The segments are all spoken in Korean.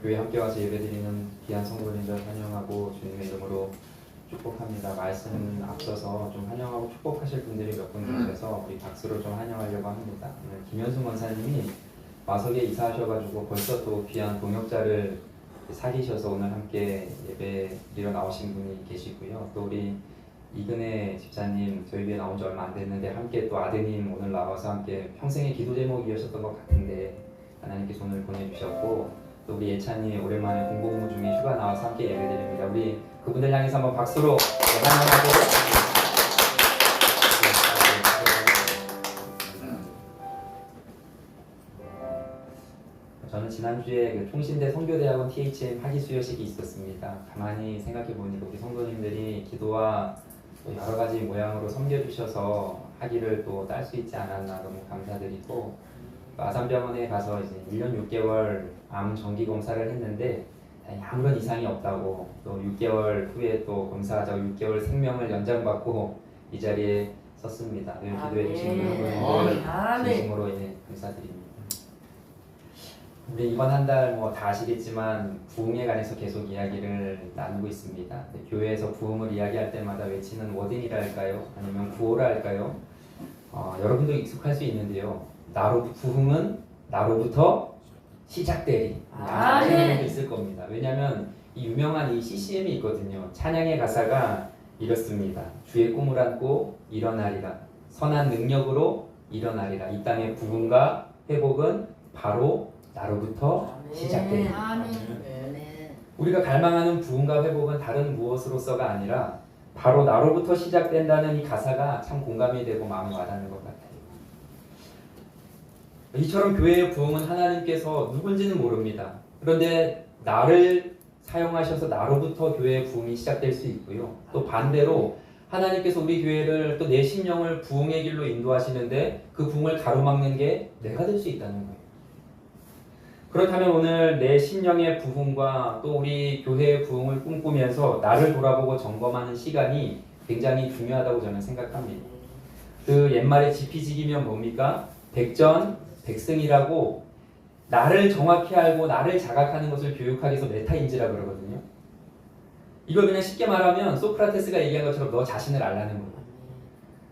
교회 함께 와서 예배드리는 귀한 성도님들 환영하고 주님의 이름으로 축복합니다. 말씀 앞서서 좀 환영하고 축복하실 분들이 몇 분 계셔서 우리 박수로 좀 환영하려고 합니다. 오늘 김현수 권사님이 마석에 이사하셔가지고 벌써 또 귀한 동역자를 사귀셔서 오늘 함께 예배드리러 나오신 분이 계시고요. 또 우리 이근혜 집사님 저희 교회 나온 지 얼마 안 됐는데 함께 또 아드님 오늘 나와서 함께 평생의 기도 제목이었던 것 같은데 하나님께서 오늘 보내주셨고, 또 우리 예찬이 오랜만에 공복무 중에 휴가 나와서 함께 예배드립니다. 우리 그분들 향해서 한번 박수로 환영하고. 저는 지난주에 그 통신대 성교대학원 THM 학위 수여식이 있었습니다. 가만히 생각해 보니까 우리 성도님들이 기도와 또 여러 가지 모양으로 섬겨주셔서 학위를 또 딸 수 있지 않았나 너무 감사드리고, 아산병원에 가서 이제 1년 6개월 암 정기 검사를 했는데 아무런 이상이 없다고, 또 6개월 후에 또 검사하자고 6개월 생명을 연장받고 이 자리에 섰습니다. 늘 기도해 주시는 여러분들 진심으로 감사드립니다. 우리 이번 한 달 뭐 다 아시겠지만 부흥에 관해서 계속 이야기를 나누고 있습니다. 교회에서 부흥을 이야기할 때마다 외치는 워딩이라 할까요? 아니면 구호라 할까요? 여러분도 익숙할 수 있는데요. 부흥은 나로부터 시작되리. 아시는 분도 있을 겁니다. 왜냐하면 이 유명한 이 CCM이 있거든요. 찬양의 가사가 이렇습니다. 주의 꿈을 안고 일어나리라. 선한 능력으로 일어나리라. 이 땅의 부흥과 회복은 바로 나로부터 시작됩니다. 우리가 갈망하는 부흥과 회복은 다른 무엇으로서가 아니라 바로 나로부터 시작된다는 이 가사가 참 공감이 되고 마음에 와닿는 것 같아요. 이처럼 교회의 부흥은 하나님께서 누군지는 모릅니다. 그런데 나를 사용하셔서 나로부터 교회의 부흥이 시작될 수 있고요. 또 반대로 하나님께서 우리 교회를 또 내 심령을 부흥의 길로 인도하시는데 그 부흥을 가로막는 게 내가 될 수 있다는 거예요. 그렇다면 오늘 내 심령의 부흥과 또 우리 교회의 부흥을 꿈꾸면서 나를 돌아보고 점검하는 시간이 굉장히 중요하다고 저는 생각합니다. 그 옛말에 지피지기면 뭡니까? 백전백승이라고 나를 정확히 알고 나를 자각하는 것을 교육하기 위해서 메타인지라 그러거든요. 이걸 그냥 쉽게 말하면 소크라테스가 얘기한 것처럼 너 자신을 알라는 거예요.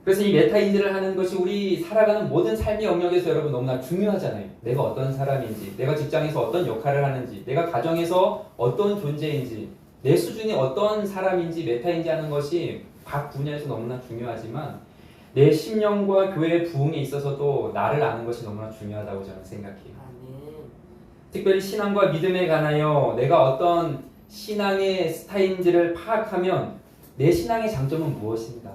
그래서 이 메타인지를 하는 것이 우리 살아가는 모든 삶의 영역에서 여러분 너무나 중요하잖아요. 내가 어떤 사람인지, 내가 직장에서 어떤 역할을 하는지, 내가 가정에서 어떤 존재인지, 내 수준이 어떤 사람인지 메타인지 하는 것이 각 분야에서 너무나 중요하지만 내 심령과 교회의 부흥에 있어서도 나를 아는 것이 너무나 중요하다고 저는 생각해요. 특별히 신앙과 믿음에 관하여 내가 어떤 신앙의 스타일인지를 파악하면 내 신앙의 장점은 무엇인가?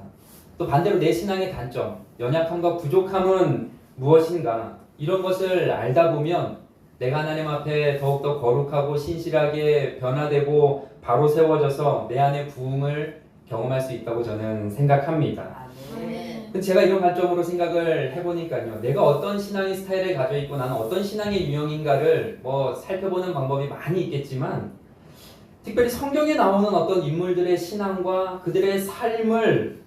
또 반대로 내 신앙의 단점, 연약함과 부족함은 무엇인가? 이런 것을 알다 보면 내가 하나님 앞에 더욱더 거룩하고 신실하게 변화되고 바로 세워져서 내 안의 부흥을 경험할 수 있다고 저는 생각합니다. 제가 이런 관점으로 생각을 해보니까요. 내가 어떤 신앙의 스타일을 가지고 있고 나는 어떤 신앙의 유형인가를 살펴보는 방법이 많이 있겠지만 특별히 성경에 나오는 어떤 인물들의 신앙과 그들의 삶을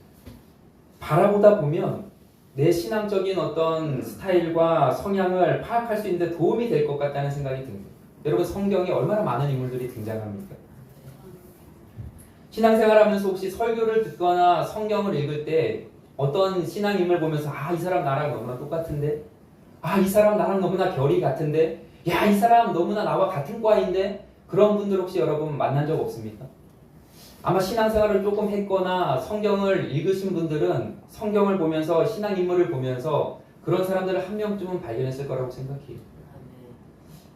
바라보다 보면 내 신앙적인 어떤 스타일과 성향을 파악할 수 있는 데 도움이 될 것 같다는 생각이 듭니다. 여러분 성경에 얼마나 많은 인물들이 등장합니까? 신앙생활하면서 혹시 설교를 듣거나 성경을 읽을 때 어떤 신앙인물 보면서 이 사람 나랑 너무나 똑같은데? 이 사람 나랑 너무나 결이 같은데? 이 사람 너무나 나와 같은 과인데? 그런 분들 혹시 여러분 만난 적 없습니까? 아마 신앙생활을 조금 했거나 성경을 읽으신 분들은 성경을 보면서 신앙인물을 보면서 그런 사람들을 한 명쯤은 발견했을 거라고 생각해요.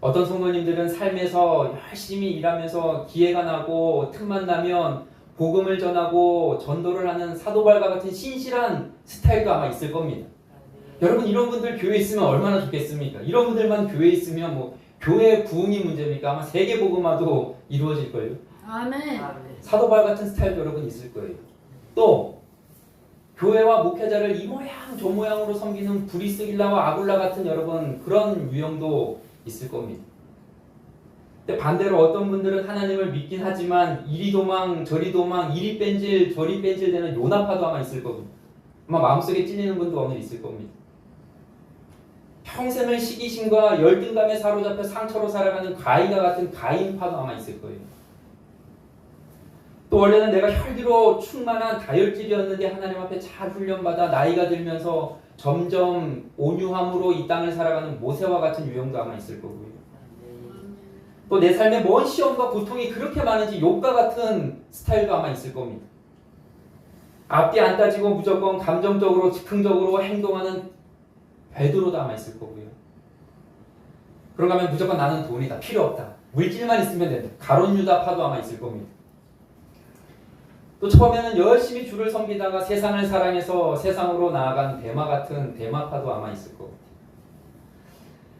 어떤 성도님들은 삶에서 열심히 일하면서 기회가 나고 틈만 나면 복음을 전하고 전도를 하는 사도발과 같은 신실한 스타일도 아마 있을 겁니다. 여러분 이런 분들 교회에 있으면 얼마나 좋겠습니까? 이런 분들만 교회에 있으면 교회 부흥이 문제입니까? 아마 세계 복음화도 이루어질걸요. 아멘. 사도발 같은 스타일도 여러분 있을 거예요. 또 교회와 목회자를 이 모양 저 모양으로 섬기는 브리스길라와 아굴라 같은 여러분 그런 유형도 있을 겁니다. 근데 반대로 어떤 분들은 하나님을 믿긴 하지만 이리 도망 저리 도망 이리 뺀질 저리 뺀질 되는 요나파도 아마 있을 겁니다. 아마 마음속에 찔리는 분도 오늘 있을 겁니다. 평생을 시기심과 열등감에 사로잡혀 상처로 살아가는 가인과 같은 가인파도 아마 있을 거예요. 또 원래는 내가 혈기로 충만한 다혈질이었는데 하나님 앞에 잘 훈련받아 나이가 들면서 점점 온유함으로 이 땅을 살아가는 모세와 같은 유형도 아마 있을 거고요. 또 내 삶에 뭔 시험과 고통이 그렇게 많은지 욥과 같은 스타일도 아마 있을 겁니다. 앞뒤 안 따지고 무조건 감정적으로 즉흥적으로 행동하는 베드로도 아마 있을 거고요. 그런가 하면 무조건 나는 돈이다, 필요 없다, 물질만 있으면 된다, 가론 유다파도 아마 있을 겁니다. 또 처음에는 열심히 주를 섬기다가 세상을 사랑해서 세상으로 나아간 데마 같은 데마파도 아마 있을 거고.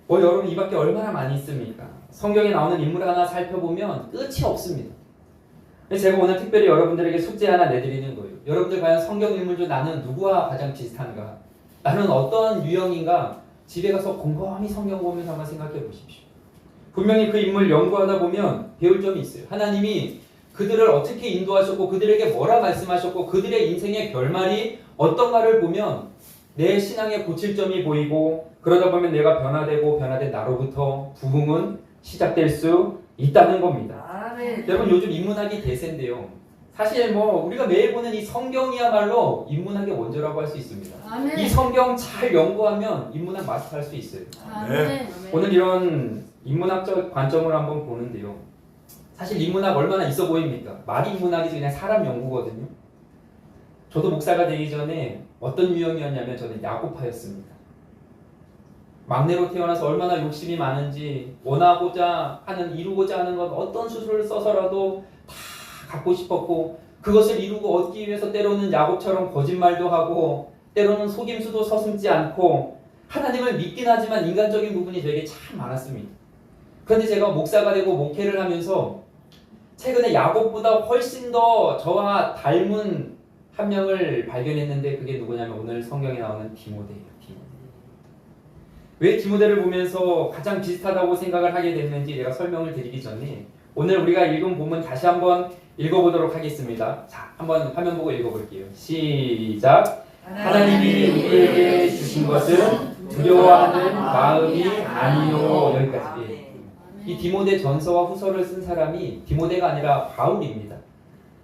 뭐 여러분 이 밖에 얼마나 많이 있습니까? 성경에 나오는 인물 하나 살펴보면 끝이 없습니다. 제가 오늘 특별히 여러분들에게 숙제 하나 내드리는 거예요. 여러분들 과연 성경 인물 중 나는 누구와 가장 비슷한가? 나는 어떤 유형인가? 집에 가서 곰곰이 성경 보면서 한번 생각해 보십시오. 분명히 그 인물 연구하다 보면 배울 점이 있어요. 하나님이 그들을 어떻게 인도하셨고 그들에게 뭐라 말씀하셨고 그들의 인생의 결말이 어떤가를 보면 내 신앙에 고칠 점이 보이고 그러다 보면 내가 변화되고 변화된 나로부터 부흥은 시작될 수 있다는 겁니다. 여러분 요즘 인문학이 대세인데요. 사실 뭐 우리가 매일 보는 이 성경이야말로 인문학의 원조라고 할 수 있습니다. 아멘. 이 성경 잘 연구하면 인문학 마스터할 수 있어요. 아멘. 오늘 이런 인문학적 관점을 한번 보는데요. 사실 인문학 얼마나 있어 보입니까? 말이 인문학이지 그냥 사람 연구거든요. 저도 목사가 되기 전에 어떤 유형이었냐면 저는 야고파였습니다. 막내로 태어나서 얼마나 욕심이 많은지 원하고자 하는 이루고자 하는 것 어떤 수술을 써서라도 다 갖고 싶었고 그것을 이루고 얻기 위해서 때로는 야곱처럼 거짓말도 하고 때로는 속임수도 서슴지 않고 하나님을 믿긴 하지만 인간적인 부분이 저에게 참 많았습니다. 그런데 제가 목사가 되고 목회를 하면서 최근에 야곱보다 훨씬 더 저와 닮은 한 명을 발견했는데 그게 누구냐면 오늘 성경에 나오는 디모데예요. 왜 디모데를 보면서 가장 비슷하다고 생각을 하게 됐는지 내가 설명을 드리기 전에 오늘 우리가 읽은 본문 다시 한번 읽어보도록 하겠습니다. 자, 한번 화면 보고 읽어볼게요. 시작. 하나님이 우리에게 주신 것은 두려워하는 마음이 아니요. 여기까지. 이 디모데 전서와 후서를 쓴 사람이 디모데가 아니라 바울입니다.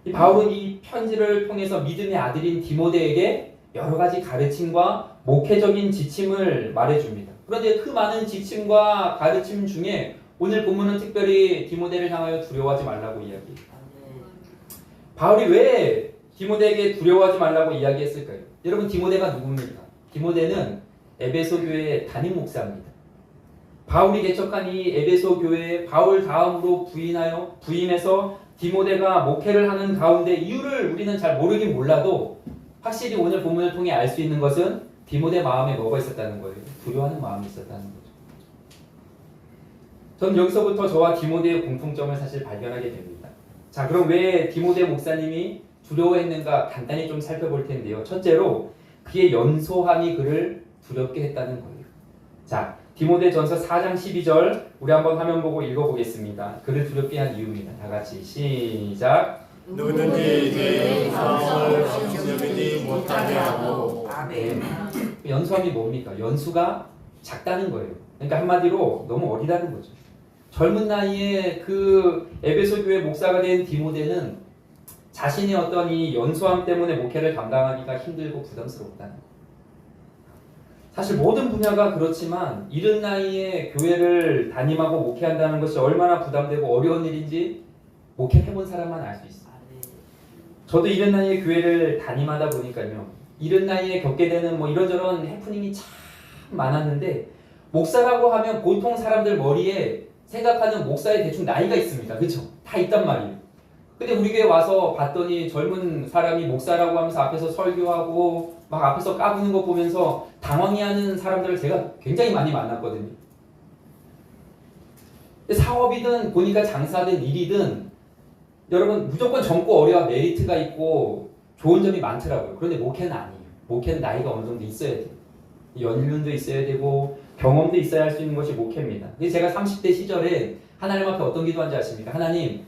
이 바울은 이 편지를 통해서 믿음의 아들인 디모데에게 여러 가지 가르침과 목회적인 지침을 말해줍니다. 그런데 그 많은 지침과 가르침 중에 오늘 본문은 특별히 디모데를 향하여 두려워하지 말라고 이야기해요. 바울이 왜 디모데에게 두려워하지 말라고 이야기했을까요? 여러분 디모데가 누굽니까? 디모데는 에베소 교회의 담임 목사입니다. 바울이 개척한 이 에베소 교회에 바울 다음으로 부임해서 디모데가 목회를 하는 가운데 이유를 우리는 잘 모르긴 몰라도 확실히 오늘 본문을 통해 알 수 있는 것은 디모데 마음에 뭐가 있었다는 거예요? 두려워하는 마음이 있었다는 거죠. 저는 여기서부터 저와 디모데의 공통점을 사실 발견하게 됩니다. 자, 그럼 왜 디모데 목사님이 두려워했는가 간단히 좀 살펴볼 텐데요. 첫째로 그의 연소함이 그를 두렵게 했다는 거예요. 자, 디모데전서 4장 12절 우리 한번 화면 보고 읽어보겠습니다. 그를 두렵게 한 이유입니다. 다 같이 시작. 누구든지 내 사랑을 감추지 못하게 하고. 아멘. 연수함이 뭡니까? 연수가 작다는 거예요. 그러니까 한마디로 너무 어리다는 거죠. 젊은 나이에 그 에베소 교회 목사가 된 디모데는 자신의 어떤 이 연수함 때문에 목회를 감당하기가 힘들고 부담스럽다는 거예요. 사실 모든 분야가 그렇지만 이른 나이에 교회를 담임하고 목회한다는 것이 얼마나 부담되고 어려운 일인지 목회해본 사람만 알 수 있어요. 저도 이른 나이에 교회를 담임하다 보니까요. 이른 나이에 겪게 되는 뭐 이런저런 해프닝이 참 많았는데 목사라고 하면 보통 사람들 머리에 생각하는 목사의 대충 나이가 있습니다. 그렇죠? 다 있단 말이에요. 근데 우리 교회 와서 봤더니 젊은 사람이 목사라고 하면서 앞에서 설교하고 막 앞에서 까부는 거 보면서 당황해하는 사람들을 제가 굉장히 많이 만났거든요. 사업이든 보니까 장사든 일이든 여러분 무조건 젊고 어려야 메리트가 있고 좋은 점이 많더라고요. 그런데 목회는 아니에요. 목회는 나이가 어느 정도 있어야 돼요. 연륜도 있어야 되고 경험도 있어야 할 수 있는 것이 목회입니다. 제가 30대 시절에 하나님 앞에 어떤 기도한지 아십니까? 하나님,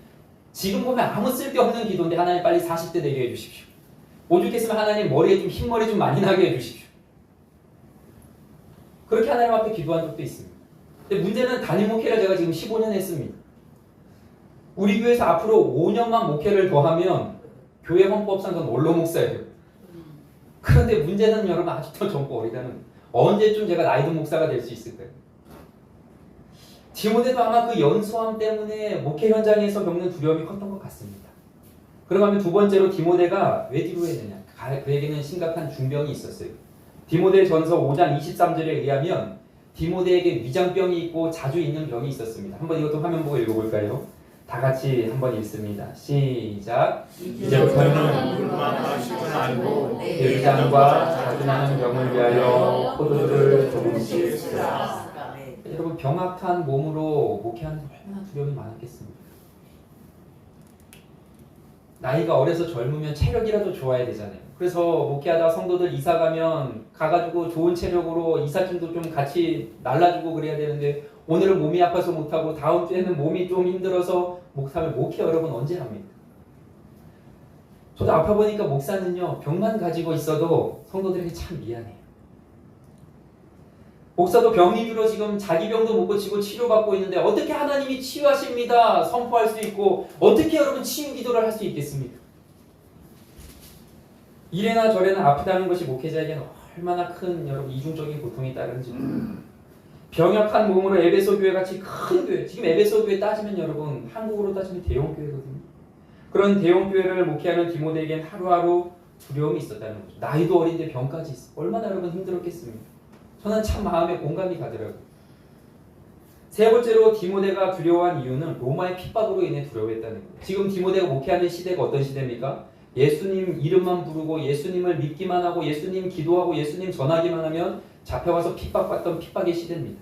지금 보면 아무 쓸데없는 기도인데 하나님 빨리 40대 되게 해주십시오. 오죽했으면 하나님 머리에 좀 흰머리 좀 많이 나게 해주십시오. 그렇게 하나님 앞에 기도한 적도 있습니다. 근데 문제는 담임 목회를 제가 지금 15년 했습니다. 우리 교회에서 앞으로 5년만 목회를 더하면 교회 헌법상 전 원로 목사예요. 그런데 문제는 여러분 아직도 젊고 어리다는 거예요. 언제쯤 제가 나이든 목사가 될 수 있을까요? 디모데도 아마 그 연소함 때문에 목회 현장에서 겪는 두려움이 컸던 것 같습니다. 그러면 두 번째로 디모데가 왜 뒤로했느냐? 그에게는 심각한 중병이 있었어요. 디모데 전서 5장 23절에 의하면 디모데에게 위장병이 있고 자주 있는 병이 있었습니다. 한번 이것도 화면 보고 읽어볼까요? 다 같이 한번 읽습니다. 시작. 이제부터는 물만 마시고 알고 위장과 자주 나는 병을 위하여 포도주를 조금씩 쓰라. 여러분 병약한 몸으로 목회하는 데 얼마나 두려움이 많았겠습니까? 나이가 어려서 젊으면 체력이라도 좋아야 되잖아요. 그래서 목회하다 성도들 이사 가가지고 좋은 체력으로 이삿짐도 좀 같이 날라주고 그래야 되는데 오늘은 몸이 아파서 못하고 다음 주에는 몸이 좀 힘들어서 목회 여러분 언제 합니까? 저도 아파 보니까 목사는요 병만 가지고 있어도 성도들에게 참 미안해요. 목사도 병이 들어 지금 자기 병도 못 고치고 치료받고 있는데 어떻게 하나님이 치유하십니다 선포할 수 있고 어떻게 여러분 치유 기도를 할 수 있겠습니까? 이래나 저래나 아프다는 것이 목회자에게는 얼마나 큰 여러분 이중적인 고통이 따르는지 병약한 몸으로 에베소 교회 같이 큰 교회, 지금 에베소 교회 따지면 여러분 한국으로 따지면 대형 교회거든요. 그런 대형 교회를 목회하는 디모데에겐 하루하루 두려움이 있었다는 거죠. 나이도 어린데 병까지 있어. 얼마나 여러분 힘들었겠습니까? 저는 참 마음에 공감이 가더라고요. 세 번째로 디모데가 두려워한 이유는 로마의 핍박으로 인해 두려워했다는 거예요. 지금 디모데가 목회하는 시대가 어떤 시대입니까? 예수님 이름만 부르고 예수님을 믿기만 하고 예수님 기도하고 예수님 전하기만 하면 잡혀가서 핍박받던 핍박의 시대입니다.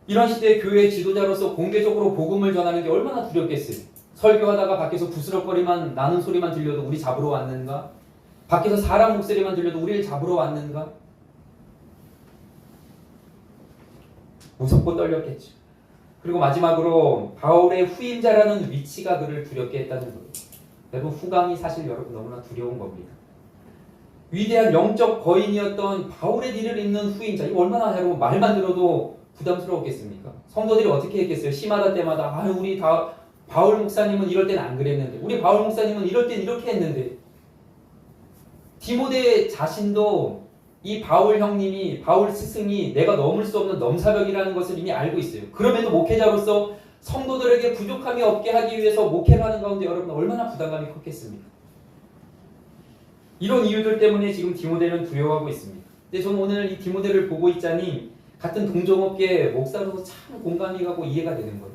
이런 시대에 교회 지도자로서 공개적으로 복음을 전하는 게 얼마나 두렵겠어요. 설교하다가 밖에서 부스럭거리만 나는 소리만 들려도 우리 잡으러 왔는가? 밖에서 사람 목소리만 들려도 우리를 잡으러 왔는가? 무섭고 떨렸겠죠. 그리고 마지막으로 바울의 후임자라는 위치가 그를 두렵게 했다는 거예요. 여러분 후감이 사실 여러분 너무나 두려운 겁니다. 위대한 영적 거인이었던 바울의 뒤를 잇는 후임자, 이거 얼마나 여러분 말만 들어도 부담스러웠겠습니까? 성도들이 어떻게 했겠어요? 시마다 때마다 우리 다 바울 목사님은 이럴 땐 안 그랬는데 우리 바울 목사님은 이럴 땐 이렇게 했는데 디모데 자신도 이 바울 형님이 바울 스승이 내가 넘을 수 없는 넘사벽이라는 것을 이미 알고 있어요. 그럼에도 목회자로서 성도들에게 부족함이 없게 하기 위해서 목회를 하는 가운데 여러분 얼마나 부담감이 컸겠습니까? 이런 이유들 때문에 지금 디모데는 두려워하고 있습니다. 근데 저는 오늘 이 디모데를 보고 있자니 같은 동종업계 목사로서 참 공감이 가고 이해가 되는 거예요.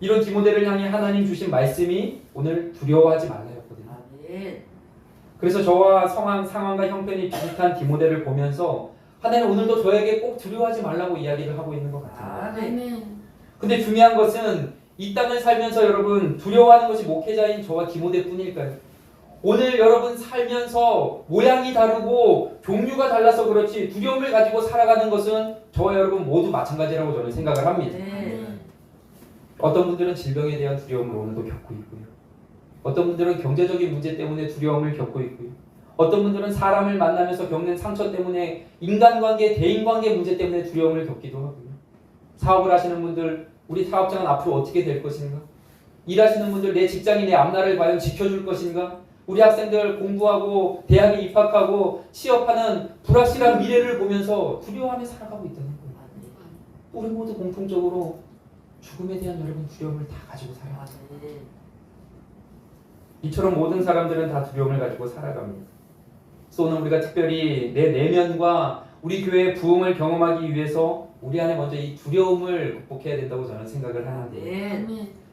이런 디모데를 향해 하나님 주신 말씀이 오늘 두려워하지 말라였거든요. 그래서 저와 상황과 형편이 비슷한 디모데를 보면서 하나님 오늘도 저에게 꼭 두려워하지 말라고 이야기를 하고 있는 것 같아요. 근데 중요한 것은 이 땅을 살면서 여러분 두려워하는 것이 목회자인 저와 디모데뿐일까요? 오늘 여러분 살면서 모양이 다르고 종류가 달라서 그렇지 두려움을 가지고 살아가는 것은 저와 여러분 모두 마찬가지라고 저는 생각을 합니다. 어떤 분들은 질병에 대한 두려움을 오늘도 겪고 있고요. 어떤 분들은 경제적인 문제 때문에 두려움을 겪고 있고요. 어떤 분들은 사람을 만나면서 겪는 상처 때문에 인간관계, 대인관계 문제 때문에 두려움을 겪기도 하고요. 사업을 하시는 분들, 우리 사업장은 앞으로 어떻게 될 것인가? 일하시는 분들, 내 직장이 내 앞날을 과연 지켜줄 것인가? 우리 학생들 공부하고 대학에 입학하고 취업하는 불확실한 미래를 보면서 두려워하며 살아가고 있다는 거예요. 우리 모두 공통적으로 죽음에 대한 여러분 두려움을 다 가지고 살아가요. 이처럼 모든 사람들은 다 두려움을 가지고 살아갑니다. 그래서 오늘 우리가 특별히 내 내면과 우리 교회의 부흥을 경험하기 위해서 우리 안에 먼저 이 두려움을 극복해야 된다고 저는 생각을 하는데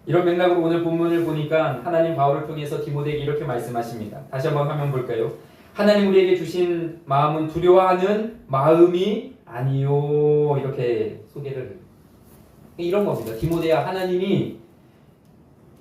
이런 맥락으로 오늘 본문을 보니까 하나님 바울을 통해서 디모데에게 이렇게 말씀하십니다. 다시 한번 화면 볼까요? 하나님 우리에게 주신 마음은 두려워하는 마음이 아니요 이렇게 소개를 이런 겁니다. 디모데야 하나님이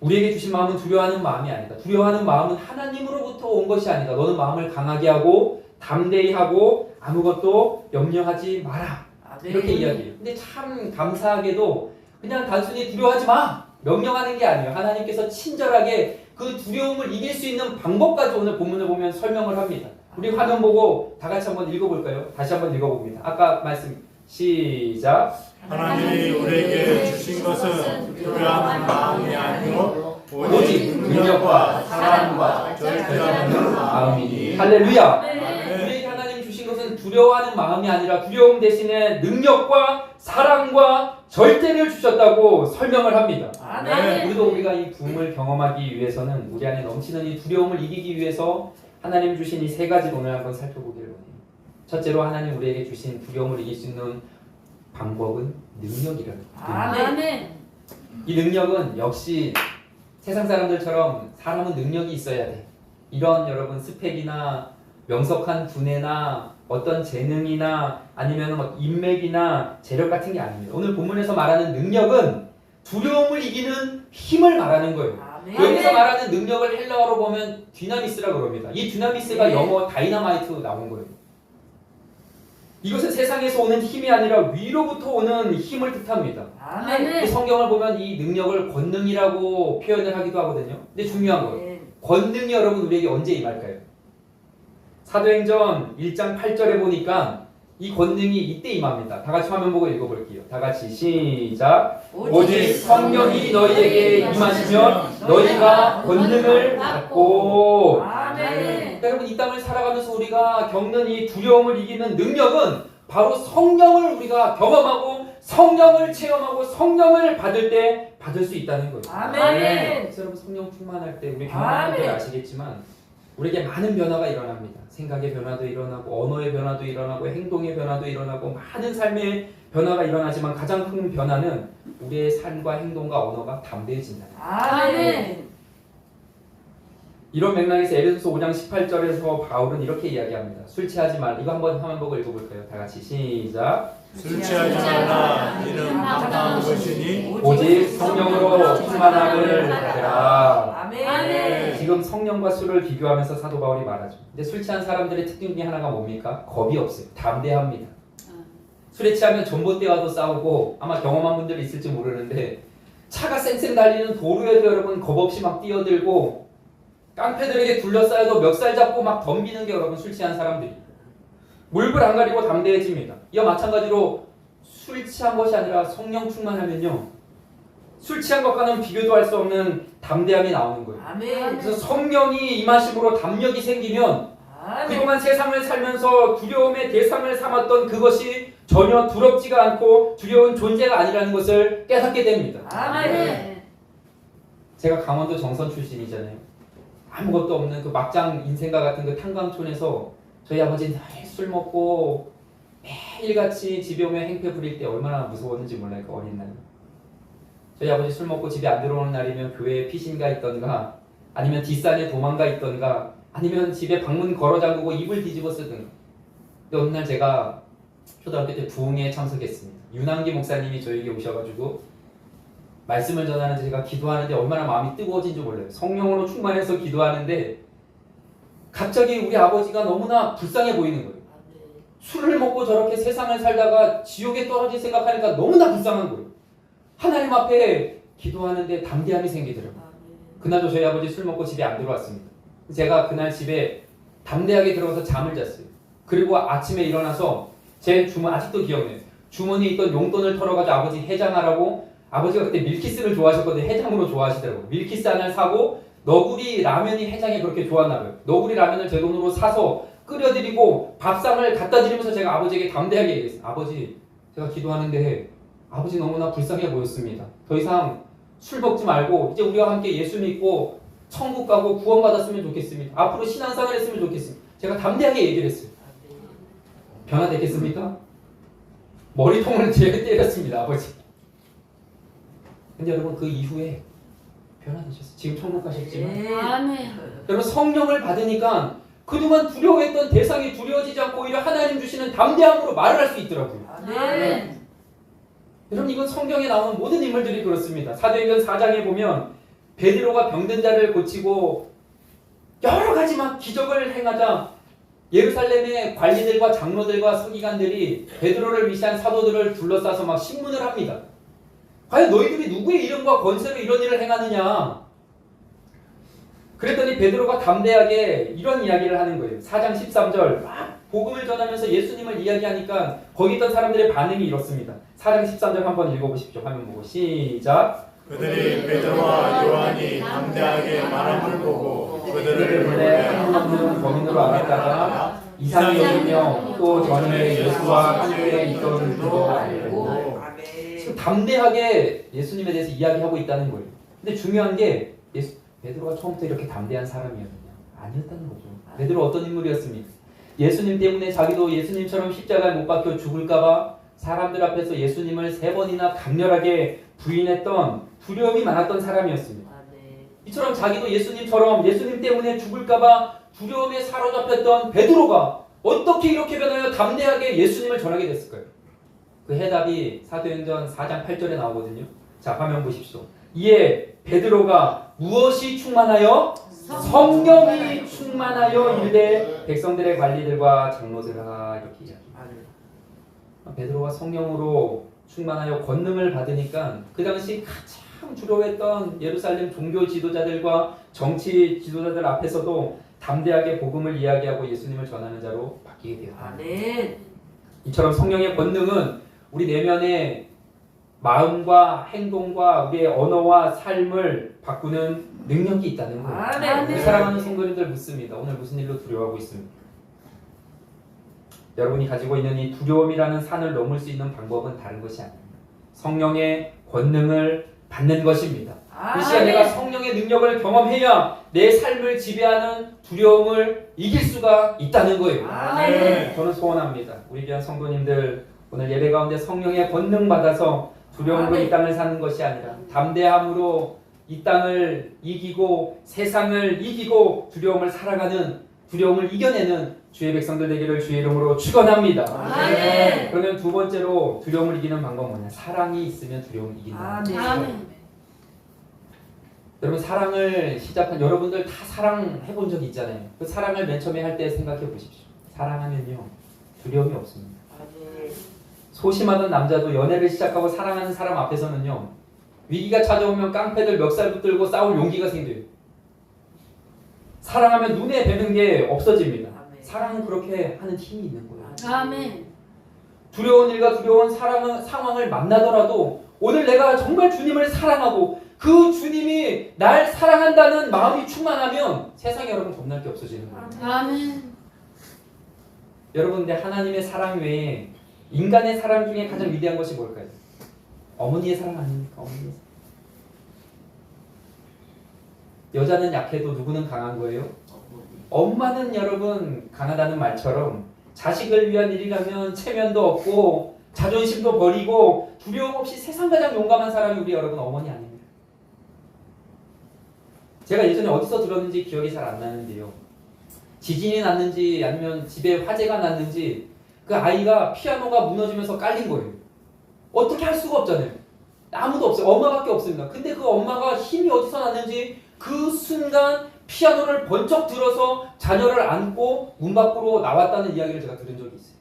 우리에게 주신 마음은 두려워하는 마음이 아니다. 두려워하는 마음은 하나님으로부터 온 것이 아니다. 너는 마음을 강하게 하고 담대히 하고 아무것도 염려하지 마라. 이렇게 이야기해요. 근데 참 감사하게도 그냥 단순히 두려워하지 마! 명령하는 게 아니에요. 하나님께서 친절하게 그 두려움을 이길 수 있는 방법까지 오늘 본문을 보면 설명을 합니다. 우리 화면 보고 다 같이 한번 읽어볼까요? 다시 한번 읽어봅니다. 아까 말씀 시작. 하나님이 우리에게 주신 것은 교양한 마음이 아니요 오직 능력과 사랑과 절제하는 마음이니. 할렐루야. 우리에게 하나님 주신 것은 두려워하는 마음이 아니라 두려움 대신에 능력과 사랑과 절제를 주셨다고 설명을 합니다. 우리도 우리가 이 부흥을 경험하기 위해서는 우리 안에 넘치는 이 두려움을 이기기 위해서 하나님 주신 이 세 가지를 오늘 한번 살펴보기를 원해요. 첫째로 하나님 우리에게 주신 두려움을 이길 수 있는 방법은 능력이라는 거예요. 이 능력은 역시 세상 사람들처럼 사람은 능력이 있어야 돼. 이런 여러분 스펙이나 명석한 두뇌나 어떤 재능이나 아니면 뭐 인맥이나 재력 같은 게 아닙니다. 오늘 본문에서 말하는 능력은 두려움을 이기는 힘을 말하는 거예요. 여기서 말하는 능력을 헬라어로 보면 디나미스라고 그럽니다. 이 디나미스가 영어 다이너마이트 나온 거예요. 이것은 세상에서 오는 힘이 아니라 위로부터 오는 힘을 뜻합니다. 이 성경을 보면 이 능력을 권능이라고 표현을 하기도 하거든요. 근데 중요한 거예요. 권능이 여러분 우리에게 언제 임할까요? 사도행전 1장 8절에 보니까 이 권능이 이때 임합니다. 다 같이 화면 보고 읽어볼게요. 다 같이 시작. 오직 성령이 너희에게 임하시면 너희가 권능을 받고. 여러분 이 땅을 살아가면서 우리가 겪는 이 두려움을 이기는 능력은 바로 성령을 우리가 경험하고 성령을 체험하고 성령을 받을 때 받을 수 있다는 거예요. 그래서 여러분 성령 충만할 때 우리 경험하는 분들 아시겠지만 우리에게 많은 변화가 일어납니다. 생각의 변화도 일어나고 언어의 변화도 일어나고 행동의 변화도 일어나고 많은 삶의 변화가 일어나지만 가장 큰 변화는 우리의 삶과 행동과 언어가 담대해진다는 거예요. 이런 맥락에서 에베소서 5장 18절에서 바울은 이렇게 이야기합니다. 술 취하지 말라. 이거 한번 화면 보고 읽어볼까요? 다 같이 시작. 술 취하지 말라. 이는 마땅한 것이니 오직 성령으로 충만함을 받으라. 지금 성령과 술을 비교하면서 사도 바울이 말하죠. 근데 술 취한 사람들의 특징 중에 하나가 뭡니까? 겁이 없어요. 담대합니다. 술에 취하면 전봇대와도 싸우고 아마 경험한 분들이 있을지 모르는데 차가 쌩쌩 달리는 도로에도 여러분 겁 없이 막 뛰어들고 깡패들에게 둘러싸여도 멱살 잡고 막 덤비는 게 여러분 술 취한 사람들이 물불 안 가리고 담대해집니다. 이와 마찬가지로 술 취한 것이 아니라 성령 충만하면요 술 취한 것과는 비교도 할 수 없는 담대함이 나오는 거예요. 그래서 성령이 임하심으로 담력이 생기면 그동안 세상을 살면서 두려움의 대상을 삼았던 그것이 전혀 두렵지가 않고 두려운 존재가 아니라는 것을 깨닫게 됩니다. 제가 강원도 정선 출신이잖아요. 아무것도 없는 그 막장 인생과 같은 그 탄광촌에서 저희 아버지 늘 술 먹고 매일같이 집에 오면 행패 부릴 때 얼마나 무서웠는지 몰라요. 그 어린 날. 저희 아버지 술 먹고 집에 안 들어오는 날이면 교회에 피신가 있던가 아니면 뒷산에 도망가 있던가 아니면 집에 방문 걸어 잠그고 이불 뒤집어 쓰든가. 근데 어느 날 제가 초등학교 때 부흥회에 참석했습니다. 윤한기 목사님이 저에게 오셔가지고 말씀을 전하는데 제가 기도하는데 얼마나 마음이 뜨거워진 줄 몰라요. 성령으로 충만해서 기도하는데 갑자기 우리 아버지가 너무나 불쌍해 보이는 거예요. 술을 먹고 저렇게 세상을 살다가 지옥에 떨어질 생각하니까 너무나 불쌍한 거예요. 하나님 앞에 기도하는데 담대함이 생기더라고요. 그날도 저희 아버지 술 먹고 집에 안 들어왔습니다. 제가 그날 집에 담대하게 들어가서 잠을 잤어요. 그리고 아침에 일어나서 제 주머니 아직도 기억나요. 주머니에 있던 용돈을 털어가지고 아버지 해장하라고 아버지가 그때 밀키스를 좋아하셨거든요. 해장으로 좋아하시더라고요. 밀키스 하나를 사고 너구리 라면이 해장에 그렇게 좋았나 봐요. 너구리 라면을 제 돈으로 사서 끓여드리고 밥상을 갖다 드리면서 제가 아버지에게 담대하게 얘기했어요. 아버지 제가 기도하는데 아버지 너무나 불쌍해 보였습니다. 더 이상 술 먹지 말고 이제 우리와 함께 예수 믿고 천국 가고 구원받았으면 좋겠습니다. 앞으로 신앙생활 했으면 좋겠습니다. 제가 담대하게 얘기를 했어요. 변화되겠습니까? 머리통을 제가 때렸습니다. 아버지. 근데 여러분 그 이후에 변화되셨어요. 지금 천국 가셨지만 여러분 성령을 받으니까 그동안 두려워했던 대상이 두려워지지 않고 오히려 하나님 주시는 담대함으로 말을 할 수 있더라고요. 여러분 이건 성경에 나오는 모든 인물들이 그렇습니다. 사도행전 4장에 보면 베드로가 병든 자를 고치고 여러 가지 막 기적을 행하자 예루살렘의 관리들과 장로들과 서기관들이 베드로를 위시한 사도들을 둘러싸서 막 신문을 합니다. 과연 너희들이 누구의 이름과 권세로 이런 일을 행하느냐? 그랬더니 베드로가 담대하게 이런 이야기를 하는 거예요. 4장 13절 막 복음을 전하면서 예수님을 이야기하니까 거기 있던 사람들의 반응이 이렇습니다. 4장 13절 한번 읽어보십시오. 화면 보고 시작. 그들이 베드로와 요한이 담대하게 말함을 보고 그들을 본래 한국은 범인으로 알았다가 이상히 여기며 또 전에 예수와 함께 있던 줄도 알고 지금 담대하게 예수님에 대해서 이야기하고 있다는 거예요. 근데 중요한 게 베드로가 처음부터 이렇게 담대한 사람이었느냐? 아니었다는 거죠. 베드로 어떤 인물이었습니까? 예수님 때문에 자기도 예수님처럼 십자가에 못 박혀 죽을까봐 사람들 앞에서 예수님을 3번이나 강렬하게 부인했던 두려움이 많았던 사람이었습니다. 이처럼 자기도 예수님처럼 예수님 때문에 죽을까봐 두려움에 사로잡혔던 베드로가 어떻게 이렇게 변하여 담대하게 예수님을 전하게 됐을까요? 그 해답이 사도행전 4장 8절에 나오거든요. 자, 화면 보십시오. 이에 베드로가 무엇이 충만하여? 성령이 충만하여 이르되 백성들의 관리들과 장로들아 이렇게 이야기합니다. 베드로가 성령으로 충만하여 권능을 받으니까 그 당시 가장 두려워했던 예루살렘 종교 지도자들과 정치 지도자들 앞에서도 담대하게 복음을 이야기하고 예수님을 전하는 자로 바뀌게 되었습니다. 이처럼 성령의 권능은 우리 내면의 마음과 행동과 우리의 언어와 삶을 바꾸는 능력이 있다는 거예요. 우리 사랑하는 성도님들 묻습니다. 오늘 무슨 일로 두려워하고 있습니까? 여러분이 가지고 있는 이 두려움이라는 산을 넘을 수 있는 방법은 다른 것이 아닙니다. 성령의 권능을 받는 것입니다. 이 시간 내가 성령의 능력을 경험해야 내 삶을 지배하는 두려움을 이길 수가 있다는 거예요. 저는 소원합니다. 우리 귀한 성도님들 오늘 예배 가운데 성령의 권능 받아서 두려움으로 이 땅을 사는 것이 아니라 담대함으로 이 땅을 이기고 세상을 이기고 두려움을 살아가는 두려움을 이겨내는 주의 백성들 되기를 주의 이름으로 축원합니다. 그러면 두 번째로 두려움을 이기는 방법은 뭐냐? 사랑이 있으면 두려움을 이긴다. 여러분 사랑을 시작한 여러분들 다 사랑해 본 적 있잖아요. 그 사랑을 맨 처음에 할 때 생각해 보십시오. 사랑하면요 두려움이 없습니다. 소심하던 남자도 연애를 시작하고 사랑하는 사람 앞에서는요 위기가 찾아오면 깡패들 멱살 붙들고 싸울 용기가 생겨요. 사랑하면 눈에 뵈는 게 없어집니다. 사랑은 그렇게 하는 힘이 있는 거예요. 두려운 일과 두려운 상황을 만나더라도 오늘 내가 정말 주님을 사랑하고 그 주님이 날 사랑한다는 마음이 충만하면 세상에 여러분 겁날 게 없어지는 거예요. 여러분 근데 하나님의 사랑 외에 인간의 사랑 중에 가장 위대한 것이 뭘까요? 어머니의 사랑 아닙니까? 어머니의 사랑. 여자는 약해도 누구는 강한 거예요? 엄마는 여러분 강하다는 말처럼 자식을 위한 일이라면 체면도 없고 자존심도 버리고 두려움 없이 세상 가장 용감한 사람이 우리 여러분 어머니 아닙니까? 제가 예전에 어디서 들었는지 기억이 잘 안 나는데요. 지진이 났는지 아니면 집에 화재가 났는지 그 아이가 피아노가 무너지면서 깔린 거예요. 어떻게 할 수가 없잖아요. 아무도 없어요. 엄마밖에 없습니다. 근데 그 엄마가 힘이 어디서 났는지 그 순간 피아노를 번쩍 들어서 자녀를 안고 문 밖으로 나왔다는 이야기를 제가 들은 적이 있어요.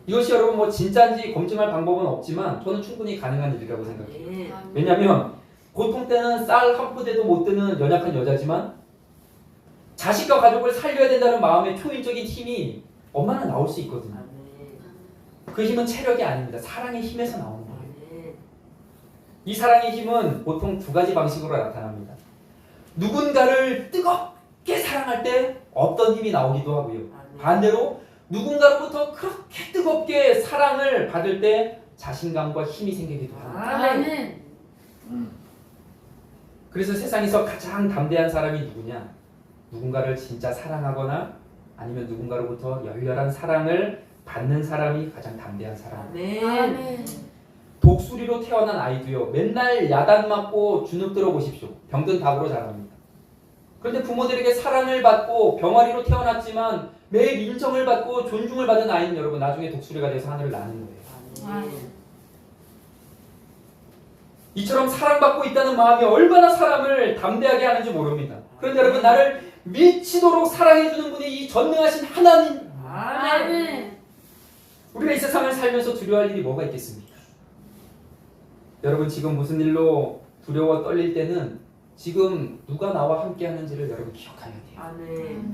이것이 여러분 뭐 진짜인지 검증할 방법은 없지만 저는 충분히 가능한 일이라고 생각해요. 왜냐하면 보통 때는 쌀 한 푸대도 못 드는 연약한 여자지만 자식과 가족을 살려야 된다는 마음의 초인적인 힘이 엄마는 나올 수 있거든요. 그 힘은 체력이 아닙니다. 사랑의 힘에서 나오는 거예요. 이 사랑의 힘은 보통 두 가지 방식으로 나타납니다. 누군가를 뜨겁게 사랑할 때 없던 힘이 나오기도 하고요. 반대로 누군가로부터 그렇게 뜨겁게 사랑을 받을 때 자신감과 힘이 생기기도 합니다. 그래서 세상에서 가장 담대한 사람이 누구냐? 누군가를 진짜 사랑하거나 아니면 누군가로부터 열렬한 사랑을 받는 사람이 가장 담대한 사람. 독수리로 태어난 아이도요. 맨날 야단 맞고 주눅 들어 보십시오. 병든 닭으로 자랍니다. 그런데 부모들에게 사랑을 받고 병아리로 태어났지만 매일 인정을 받고 존중을 받은 아이는 여러분 나중에 독수리가 돼서 하늘을 나는 거예요. 이처럼 사랑받고 있다는 마음이 얼마나 사람을 담대하게 하는지 모릅니다. 그런데 여러분 나를 미치도록 사랑해주는 분이 이 전능하신 하나님. 우리가 이 세상을 살면서 두려워할 일이 뭐가 있겠습니까? 여러분 지금 무슨 일로 두려워 떨릴 때는 지금 누가 나와 함께 하는지를 여러분 기억해야 돼요. 아멘.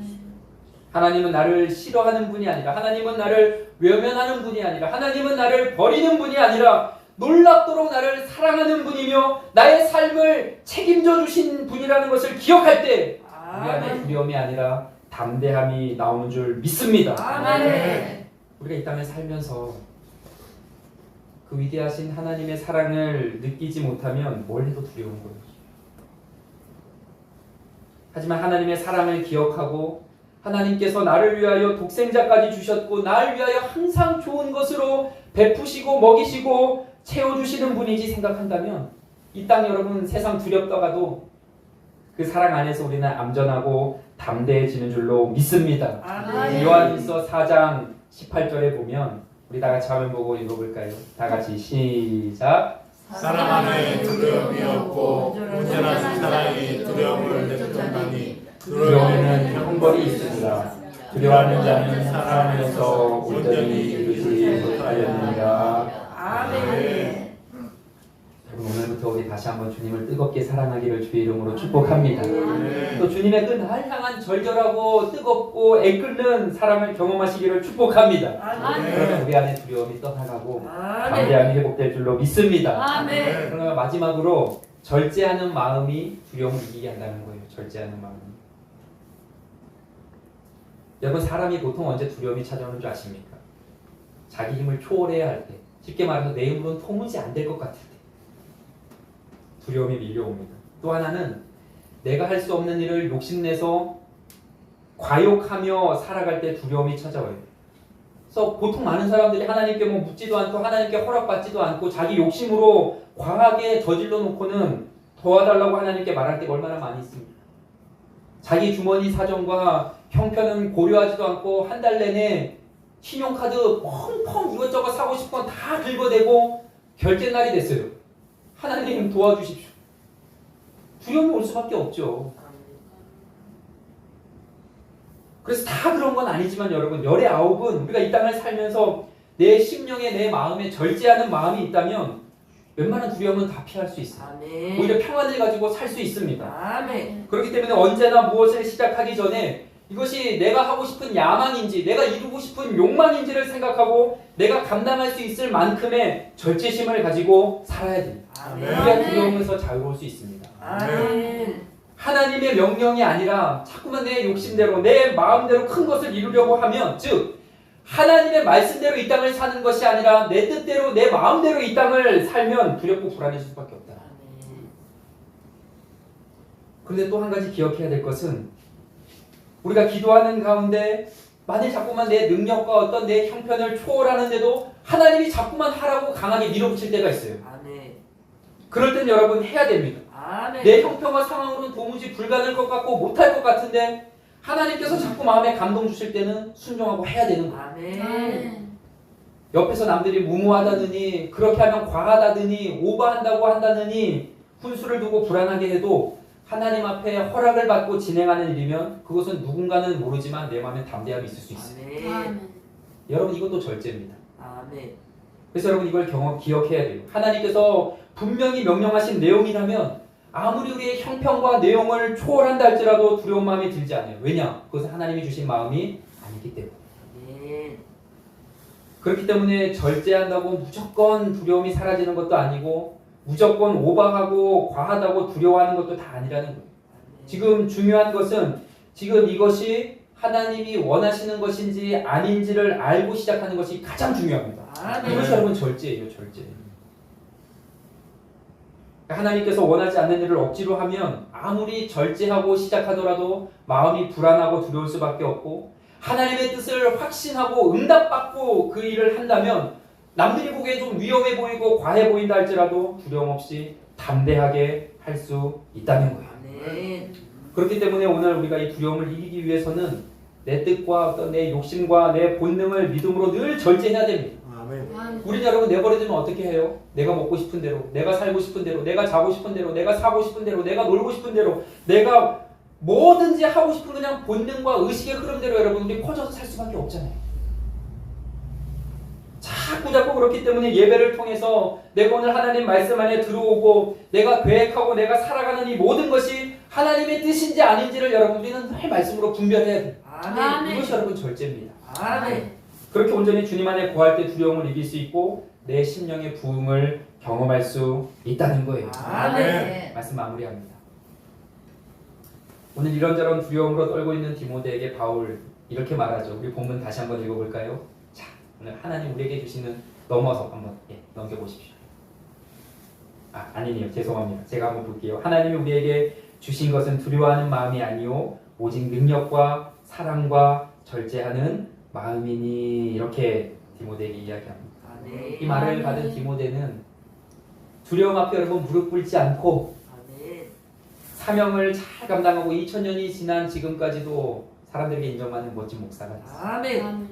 하나님은 나를 싫어하는 분이 아니라, 하나님은 나를 외면하는 분이 아니라, 하나님은 나를 버리는 분이 아니라 놀랍도록 나를 사랑하는 분이며 나의 삶을 책임져 주신 분이라는 것을 기억할 때 우리 안에 두려움이 아니라 담대함이 나오는 줄 믿습니다. 아멘. 우리가 이 땅에 살면서 그 위대하신 하나님의 사랑을 느끼지 못하면 뭘 해도 두려운 거예요. 하지만 하나님의 사랑을 기억하고 하나님께서 나를 위하여 독생자까지 주셨고 나를 위하여 항상 좋은 것으로 베푸시고 먹이시고 채워주시는 분이지 생각한다면 이 땅 여러분 세상 두렵다가도 그 사랑 안에서 우리는 안전하고 담대해지는 줄로 믿습니다. 아멘. 요한일서 4장 18절에 보면 우리 다 같이 화면 보고 읽어볼까요? 다 같이 시작. 사람 안에 두려움이 없고 온전한 사랑이 두려움을 내쫓나니 두려움에는 형벌이 있으리라. 두려워하는 자는 사람 안에서 온전히 이루지 못하였느니라. 아멘. 여러분 오늘부터 우리 다시 한번 주님을 뜨겁게 사랑하기를 주의 이름으로 축복합니다. 아멘. 또 주님의 그 날 향한 절절하고 뜨겁고 애끓는 사랑을 경험하시기를 축복합니다. 아멘. 그러면 우리 안에 두려움이 떠나가고 아멘. 담대함이 회복될 줄로 믿습니다. 아멘. 그러면 마지막으로 절제하는 마음이 두려움을 이기게 한다는 거예요. 절제하는 마음. 여러분 사람이 보통 언제 두려움이 찾아오는 줄 아십니까? 자기 힘을 초월해야 할 때, 쉽게 말해서 내 힘으로는 도무지 안 될 것 같을 때 두려움이 밀려옵니다. 또 하나는 내가 할 수 없는 일을 욕심내서 과욕하며 살아갈 때 두려움이 찾아와요. 그래서 보통 많은 사람들이 하나님께 뭐 묻지도 않고 하나님께 허락받지도 않고 자기 욕심으로 과하게 저질러 놓고는 도와달라고 하나님께 말할 때가 얼마나 많이 있습니다. 자기 주머니 사정과 형편은 고려하지도 않고 한 달 내내 신용카드 펑펑 이것저것 사고 싶은 건 다 긁어대고 결제날이 됐어요. 하나님 도와주십시오. 두려움이 올 수밖에 없죠. 그래서 다 그런 건 아니지만 여러분 열의 아홉은 우리가 이 땅을 살면서 내 심령에 내 마음에 절제하는 마음이 있다면 웬만한 두려움은 다 피할 수 있어요. 아멘. 오히려 평안을 가지고 살 수 있습니다. 아멘. 그렇기 때문에 언제나 무엇을 시작하기 전에 이것이 내가 하고 싶은 야망인지 내가 이루고 싶은 욕망인지를 생각하고 내가 감당할 수 있을 만큼의 절제심을 가지고 살아야 됩니다. 아멘. 우리가 두려움에서 자유로울 수 있습니다. 아멘. 하나님의 명령이 아니라 자꾸만 내 욕심대로 내 마음대로 큰 것을 이루려고 하면 즉 하나님의 말씀대로 이 땅을 사는 것이 아니라 내 뜻대로 내 마음대로 이 땅을 살면 두렵고 불안해질 수밖에 없다. 그런데 또 한 가지 기억해야 될 것은 우리가 기도하는 가운데 만일 자꾸만 내 능력과 어떤 내 형편을 초월하는데도 하나님이 자꾸만 하라고 강하게 밀어붙일 때가 있어요. 아멘. 그럴 땐 여러분 해야 됩니다. 아멘. 내 형편과 상황으로는 도무지 불가능할 것 같고 못할 것 같은데 하나님께서 자꾸 마음에 감동 주실 때는 순종하고 해야 되는 거예요. 아멘. 옆에서 남들이 무모하다느니 그렇게 하면 과하다느니 오버한다고 한다느니 훈수를 두고 불안하게 해도 하나님 앞에 허락을 받고 진행하는 일이면 그것은 누군가는 모르지만 내 마음에 담대함이 있을 수 있어요. 아멘. 여러분 이것도 절제입니다. 아멘. 그래서 여러분 이걸 기억해야 돼요. 하나님께서 분명히 명령하신 내용이라면 아무리 우리의 형편과 내용을 초월한다 할지라도 두려운 마음이 들지 않아요. 왜냐? 그것은 하나님이 주신 마음이 아니기 때문에. 아멘. 그렇기 때문에 절제한다고 무조건 두려움이 사라지는 것도 아니고 무조건 오버하고 과하다고 두려워하는 것도 다 아니라는 거예요. 지금 중요한 것은 지금 이것이 하나님이 원하시는 것인지 아닌지를 알고 시작하는 것이 가장 중요합니다. 아멘. 이것이 여러분 절제예요. 절제. 하나님께서 원하지 않는 일을 억지로 하면 아무리 절제하고 시작하더라도 마음이 불안하고 두려울 수밖에 없고 하나님의 뜻을 확신하고 응답받고 그 일을 한다면 남들이 보기에 좀 위험해 보이고 과해 보인다 할지라도 두려움 없이 담대하게 할 수 있다는 거예요. 아멘. 그렇기 때문에 오늘 우리가 이 두려움을 이기기 위해서는 내 뜻과 어떤 내 욕심과 내 본능을 믿음으로 늘 절제해야 됩니다. 아멘. 우리는 여러분 내버려두면 어떻게 해요? 내가 먹고 싶은 대로, 내가 살고 싶은 대로, 내가 자고 싶은 대로, 내가 사고 싶은 대로, 내가 놀고 싶은 대로, 내가 뭐든지 하고 싶은 그냥 본능과 의식의 흐름대로 여러분들이 퍼져서 살 수밖에 없잖아요. 자꾸 자꾸자꾸 그렇기 때문에 예배를 통해서 내가 오늘 하나님 말씀 안에 들어오고 내가 계획하고 내가 살아가는 이 모든 것이 하나님의 뜻인지 아닌지를 여러분들은 늘 말씀으로 분별해야 돼요. 아멘. 이것이 여러분 절제입니다. 아멘. 그렇게 온전히 주님 안에 구할 때 두려움을 이길 수 있고 내 심령의 부흥을 경험할 수 있다는 거예요. 아멘. 말씀 마무리합니다. 오늘 이런저런 두려움으로 떨고 있는 디모데에게 바울 이렇게 말하죠. 우리 본문 다시 한번 읽어볼까요? 자, 오늘 하나님 우리에게 주시는 넘어서 한번 넘겨보십시오. 아니네요. 죄송합니다. 제가 한번 볼게요. 하나님이 우리에게 주신 것은 두려워하는 마음이 아니요 오직 능력과 사랑과 절제하는 마음이니 이렇게 디모데에게 이야기합니다. 아멘. 이 말을 받은 디모데는 두려움 앞에 여러분 무릎 꿇지 않고 아멘. 사명을 잘 감당하고 2000년이 지난 지금까지도 사람들에게 인정받는 멋진 목사가 됐어요. 아멘.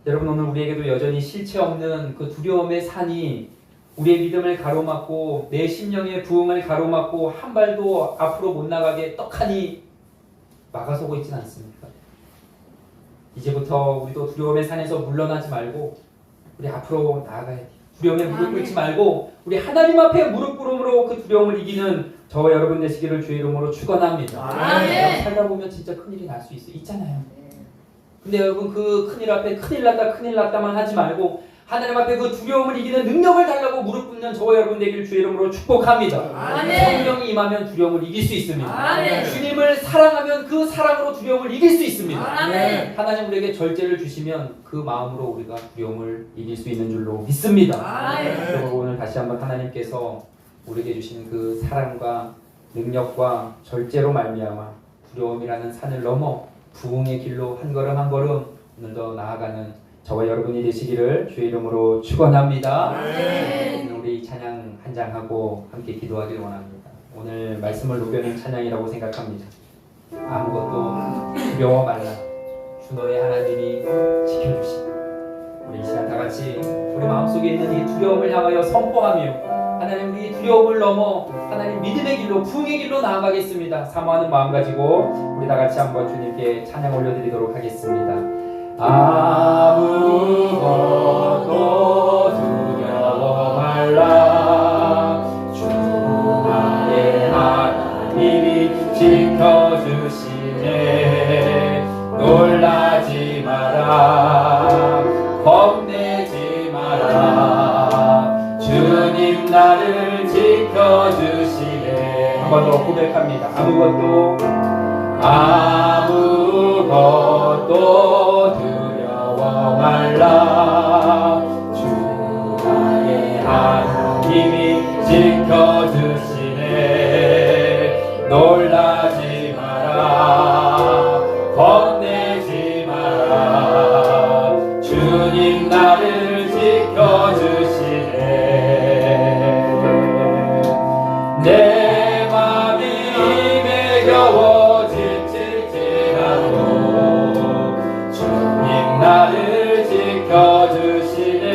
여러분 오늘 우리에게도 여전히 실체 없는 그 두려움의 산이 우리의 믿음을 가로막고 내 심령의 부흥을 가로막고 한 발도 앞으로 못 나가게 떡하니 막아서고 있지는 않습니까? 이제부터 우리도 두려움의 산에서 물러나지 말고 우리 앞으로 나아가야 돼요. 두려움에 무릎 꿇지 말고 우리 하나님 앞에 무릎 꿇음으로 그 두려움을 이기는 저와 여러분 되시기를 주의 이름으로 축원합니다. 아멘. 살다 보면 진짜 큰일이 날 수 있잖아요. 근데 여러분 그 큰일 앞에 큰일 났다만 하지 말고 하나님 앞에 그 두려움을 이기는 능력을 달라고 무릎 꿇는 저와 여러분 되기를 주의 이름으로 축복합니다. 아멘. 성령이 임하면 두려움을 이길 수 있습니다. 아멘. 주님을 사랑하면 그 사랑으로 두려움을 이길 수 있습니다. 아멘. 하나님 우리에게 절제를 주시면 그 마음으로 우리가 두려움을 이길 수 있는 줄로 믿습니다. 아멘. 그리고 오늘 다시 한번 하나님께서 우리에게 주시는 그 사랑과 능력과 절제로 말미암아 두려움이라는 산을 넘어 부흥의 길로 한 걸음 한 걸음 오늘도 나아가는 저와 여러분이 되시기를 주의 이름으로 축원합니다. 아멘. 오늘 우리 찬양 한 장 하고 함께 기도하길 원합니다. 오늘 말씀을 녹여낸 찬양이라고 생각합니다. 아무것도 두려워 말라. 주 너의 하나님이 지켜주시. 우리 이 시간 다 같이 우리 마음속에 있는 이 두려움을 향하여 선포하며 하나님 우리 두려움을 넘어 하나님 믿음의 길로 부흥의 길로 나아가겠습니다. 사모하는 마음 가지고 우리 다 같이 한번 주님께 찬양 올려드리도록 하겠습니다. 아무것도 두려워 말라. 주 나의 하나님이 지켜주시네. 놀라지 마라. 겁내지 마라. 주님 나를 지켜주시네. 한 번 더 고백합니다. 아무것도 두려워 말라. 주 나의 하나님이 지켜주시네. 놀라지 마라. 겁내지 마라. 주님 나를 지켜주시네. 내 맘이 매겨워 나를 지켜주시네.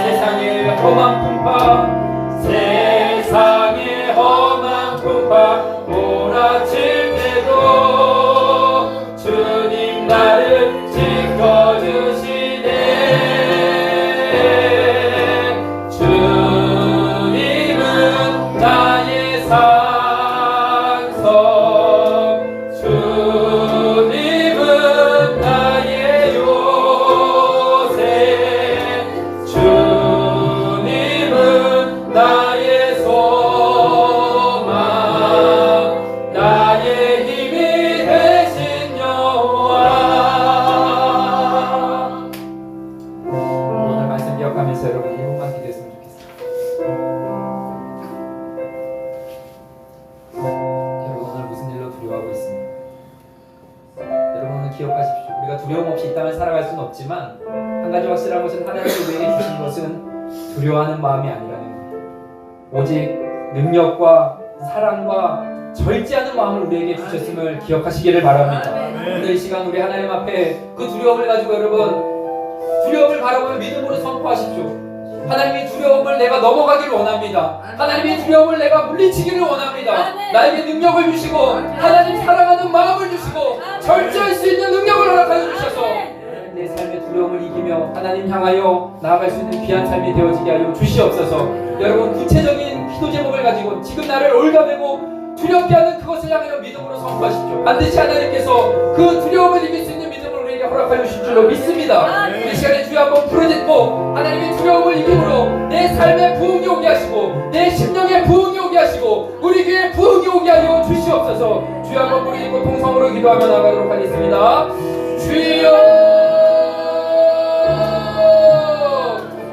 세상의 험한 풍파 세상의 험한 풍파 몰아칠 때도 주님 나를 지켜주시네. 주님은 나의 산성 주님은 나의 주님은 나의 소망 나의 힘이 되신 여호와. 오늘 말씀 기억하면서 여러분 1분만 기도했으면 좋겠습니다. 여러분 오늘 무슨 일로 두려워하고 있습니까? 여러분 오늘 기억하십시오. 우리가 두려움 없이 이 땅을 살아갈 수는 없지만 한 가지 확실한 것은 하나님이 우리에게 주신 것은 두려워하는 마음이 아니라는 거예요. 오직 능력과 사랑과 절제하는 마음을 우리에게 주셨음을 기억하시기를 바랍니다. 오늘 이 시간 우리 하나님 앞에 그 두려움을 가지고 여러분 두려움을 바라보며 믿음으로 선포하십시오. 하나님의 두려움을 내가 넘어가기를 원합니다. 하나님의 두려움을 내가 물리치기를 원합니다. 나에게 능력을 주시고 하나님 사랑하는 마음을 주시고 절제할 수 있는 능력을 허락하여 주셔서 내 삶의 두려움을 이기며 하나님 향하여 나아갈 수 있는 귀한 삶이 되어지게 하여 주시옵소서. 여러분 구체적인 기도 제목을 가지고 지금 나를 올가매고 두렵게 하는 그것을 향하여 믿음으로 선포하십시오. 반드시 하나님께서 그 두려움을 이길 수 있는 믿음을 우리에게 허락하여 주실 줄로 믿습니다. 이 시간에 주여 한번 부르짖고 하나님의 두려움을 이김으로 내 삶에 부흥이 오게 하시고 내 심령에 부흥이 오게 하시고 우리 교회에 부흥이 오게 하여 주시옵소서. 주여 한번 부르짖고 통성으로 기도하며 나가도록 하겠습니다. 주여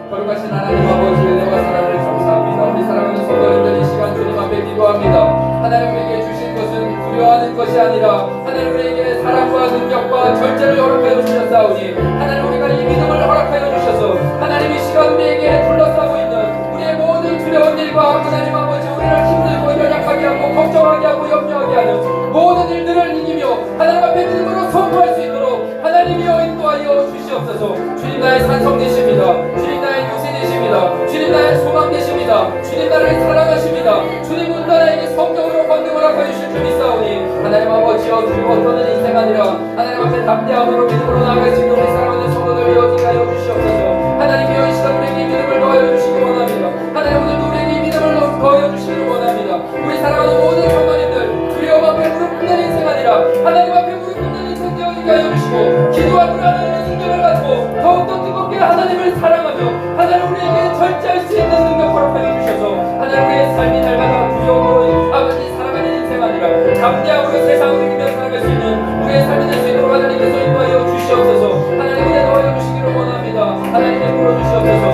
거룩하신 하나님 아버지 은혜와 사랑을 감사합니다. 우리 사랑하는 성도님들 이 시간 주님 앞에 기도합니다. 하나님 우리에게 주신 것은 두려워하는 것이 아니라 하나님 우리에게 사랑과 능력과 절제를 허락하여 주셨사오니 하나님 우리가 이 믿음을 허락하여 주셔서 하나님 이 시간 우리에게 둘러싸고 있는 우리의 모든 두려운 일과 하나님 아버지 우리를 힘들고 연약하게 하고 걱정하게 하고 염려하게 하는 모든 일들을 이기며 하나님 앞에 믿음으로 선포할 수 있도록 하나님이여 인도하여 주시옵소서. 주님 나의 산성 되십니다. 주님 나의 요새 되십니다. 주님 나의 소망 되십니다. 주님 나를 사랑하십니다. 주님은 나에게 성령으로 권능을 허락하여 주실 줄 믿사오니 하나님 아버지여 두려워 떠는 인생 아니라 하나님 앞에 담대함으로 믿음으로 나아갈 수 있는 우리 사랑하는 성도들 되어지게 하여 주시옵소서. 하나님이여 이 시간 우리에게 믿음을 더하여 주시기 원합니다. 하나님 오늘도 우리에게 이 믿음을 더하여 주시기를 원합니다. 우리 사랑하는 모든 성도님들 두려움 앞에 무릎 꿇는 인생 아니라 하나님 앞에 무릎 꿇는 인생 되어지게 하여 주시고 기도하고 하나님의 능력을 갖고 더욱더 뜨겁게 하나님을 사랑하며 하나님 우리에게 절제할 수 있는 능력 허락하여 주셔서 하나님 우리의 삶이 날마다 두려움으로 아버지 살아가는 인생 아니라 담대함으로 세상을 이기며 살아갈 수 있는 우리의 삶이 될 수 있도록 하나님께서 인도하여 주시옵소서. 하나님 은혜 더하여 주시기를 원합니다. 하나님께 물어주시옵소서.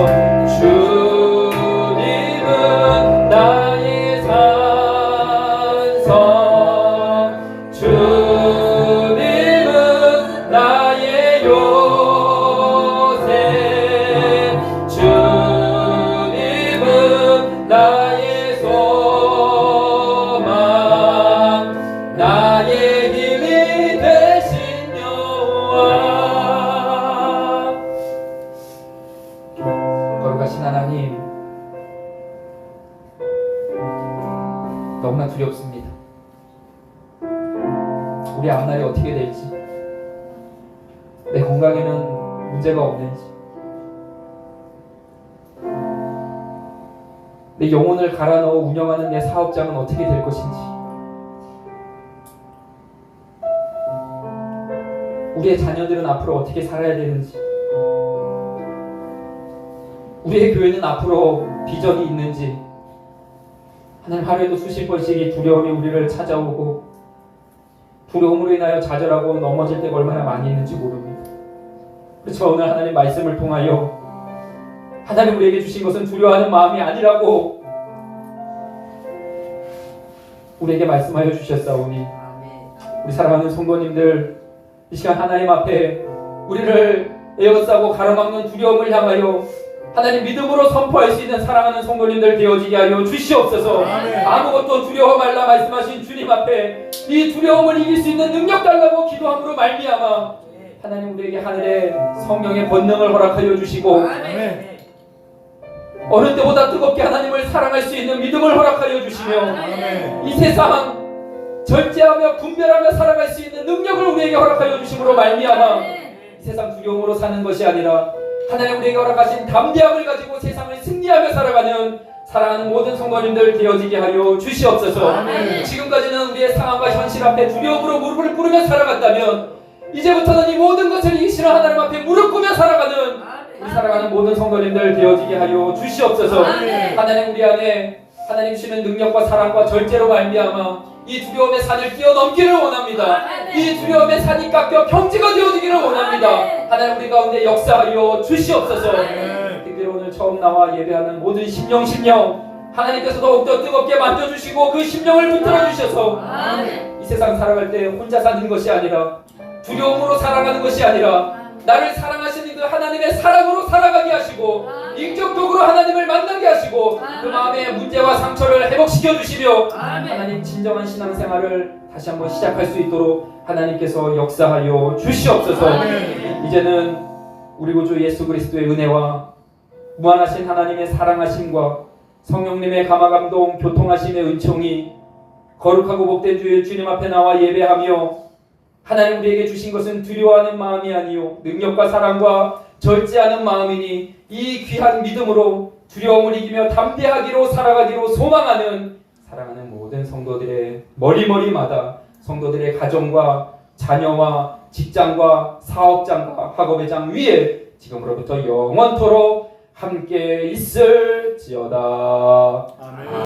주님은 나의 산성 주님은 나의 요새 주님은 나의 소망 나의 힘이 되신 여호와. 거룩하신 하나님 너무나 두렵습니다. 우리 앞날이 어떻게 될지 내 건강에는 문제가 없는지 내 영혼을 갈아 넣어 운영하는 내 사업장은 어떻게 될 것인지 우리의 자녀들은 앞으로 어떻게 살아야 되는지 우리의 교회는 앞으로 비전이 있는지 하나님 하루에도 수십 번씩 이 두려움이 우리를 찾아오고 두려움으로 인하여 좌절하고 넘어질 때가 얼마나 많이 있는지 모릅니다. 그렇죠. 오늘 하나님 말씀을 통하여 하나님 우리에게 주신 것은 두려워하는 마음이 아니라고 우리에게 말씀하여 주셨사오니 우리 사랑하는 성도님들 이 시간 하나님 앞에 우리를 에워싸고 가로막는 두려움을 향하여 하나님 믿음으로 선포할 수 있는 사랑하는 성도님들 되어지게 하여 주시옵소서. 아무것도 두려워 말라 말씀하신 주님 앞에 이 두려움을 이길 수 있는 능력 달라고 기도함으로 말미암아 하나님 우리에게 하늘의 성령의 권능을 허락하여 주시고 어느 때보다 뜨겁게 하나님을 사랑할 수 있는 믿음을 허락하여 주시며 이 세상 절제하며 분별하며 살아갈 수 있는 능력을 우리에게 허락하여 주심으로 말미암아 이 세상 두려움으로 사는 것이 아니라 하나님 우리에게 허락하신 담대함을 가지고 세상을 승리하며 살아가는 사랑하는 모든 성도님들 되어지게 하여 주시옵소서. 지금까지는 우리의 상황과 현실 앞에 두려움으로 무릎을 꿇으며 살아갔다면 이제부터는 이 모든 것을 이기시는 하나님 앞에 무릎 꿇으며 살아가는 우리 살아가는 모든 성도님들 되어지게 하여 주시옵소서. 하나님 우리 안에 하나님 주시는 능력과 사랑과 절제로 말미암아 이 두려움의 산을 뛰어넘기를 원합니다. 이 두려움의 산이 깎여 평지가 되어지기를 원합니다. 하나님 우리 가운데 역사하여 주시옵소서. 특별히 오늘 처음 나와 예배하는 모든 심령 하나님께서 더욱더 뜨겁게 만져주시고 그 심령을 붙들어 주셔서 이 세상 살아갈 때 혼자 사는 것이 아니라 두려움으로 살아가는 것이 아니라 나를 사랑하시는 그 하나님의 사랑으로 살아가게 하시고 인격적으로 하나님을 만나게 하시고 그 마음의 문제와 상처를 회복시켜 주시며 하나님 진정한 신앙생활을 다시 한번 시작할 수 있도록 하나님께서 역사하여 주시옵소서. 이제는 우리 구주 예수 그리스도의 은혜와 무한하신 하나님의 사랑하심과 성령님의 감화감동 교통하심의 은총이 거룩하고 복된 주의 주님 앞에 나와 예배하며 하나님 우리에게 주신 것은 두려워하는 마음이 아니요 능력과 사랑과 절제하는 마음이니 이 귀한 믿음으로 두려움을 이기며 담대하기로 살아가기로 소망하는 사랑하는 모든 성도들의 머리마다 성도들의 가정과 자녀와 직장과 사업장과 학업의 장 위에 지금으로부터 영원토록 함께 있을지어다.